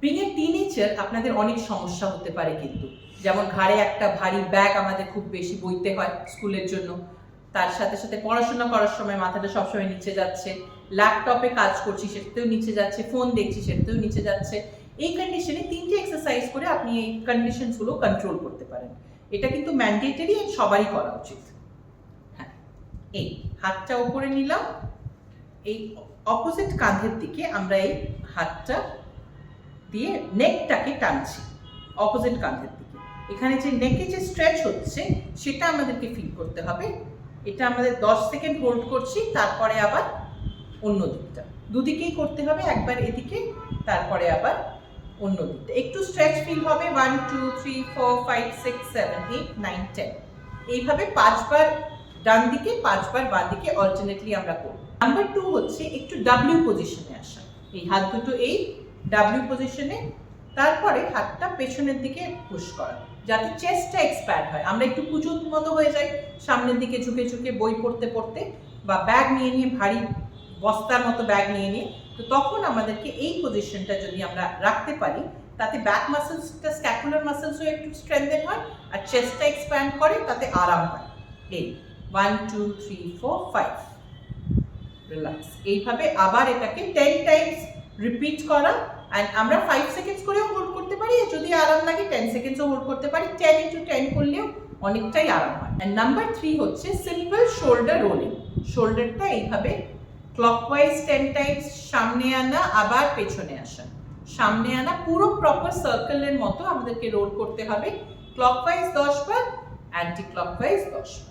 Being a teenager আপনাদের অনেক সমস্যা হতে পারে, কিন্তু যেমন ঘাড়ে একটা ভারী ব্যাগ আমাদের খুব বেশি বইতে হয় স্কুলের জন্য, তার সাথে সাথে পড়াশোনা করার সময় মাথাটা সবসময় নিচে যাচ্ছে, ল্যাপটপে কাজ করছি সেটাতেও নিচে যাচ্ছে, ফোন দেখছি সেটাতেও নিচে যাচ্ছে। এই কন্ডিশনে 3টে এক্সারসাইজ করে আপনি এই কন্ডিশনসগুলো কন্ট্রোল করতে পারেন। এটা কিন্তু ম্যান্ডেটরি, সবারই করা উচিত। হ্যাঁ, এই হাতটা উপরে নিলাম, এই অপোজিট কাঁধের দিকে আমরা এই হাতটা দিয়ে নেকটাকে টানছি অপোজিট কাঁধের দিকে। এখানে যে নেকে যে স্ট্রেচ হচ্ছে সেটা আমাদেরকে ফিল করতে হবে। এটা আমাদের 10 সেকেন্ড হোল্ড করছি, তারপরে আবার অন্য দিকটা, দুদিকেই করতে হবে, একবার এদিকে তারপরে আবার অন্য দিকটা। একটু স্ট্রেচ ফিল হবে। 1 2 3 4 5 6 7 8 9 10 এইভাবে 5বার ডান দিকে 5বার বাঁ দিকে অল্টারনেটলি আমরা করব। নাম্বার 2 হচ্ছে একটু ডাব্লিউ পজিশনে আসা। এই হাত দুটো এই ডাব্লিউ পজিশনে, তারপরে হাতটা পেছনের দিকে পুশ করা যাতে চেস্টটা এক্সপ্যান্ড হয়। আমরা একটু কুচুর মতো হয়ে যাই সামনের দিকে ঝুঁকে ঝুঁকে বই পড়তে পড়তে বা ব্যাগ নিয়ে নিয়ে, ভারী বস্তার মতো ব্যাগ নিয়ে নিয়ে। তো তখন আমাদেরকে এই পজিশনটা যদি আমরা রাখতে পারি, তাতে ব্যাক মাসেলসটা, স্ক্যাপুলার মাসেলসও একটু স্ট্রেংথেন হয় আর চেস্টটা এক্সপ্যান্ড করে, তাতে আরাম হয়। এই 1 2 3 4 5 রিল্যাক্স। এইভাবে আবার এটাকে 10 টাইমস রিপিট করা। অ্যান্ড আমরা 5 সেকেন্ডস করেও হোল্ড করতে পারি, যদি আরাম লাগে 10 সেকেন্ডসও হোল্ড করতে পারি। 10 × 10 করলেও অনেকটাই আরাম হয়। অ্যান্ড নাম্বার 3 হচ্ছে সিম্পল শোল্ডার রোলিং। শোল্ডারটা এইভাবে ক্লকওয়াইজ 10 টাইমস সামনে আনা, আবার পেছনে আসা, সামনে আনা, পুরো প্রপার সার্কেলের মতো আমাদেরকে রোল করতে হবে। ক্লকওয়াইজ 10 বার, অ্যান্টি ক্লকওয়াইজ 10 বার।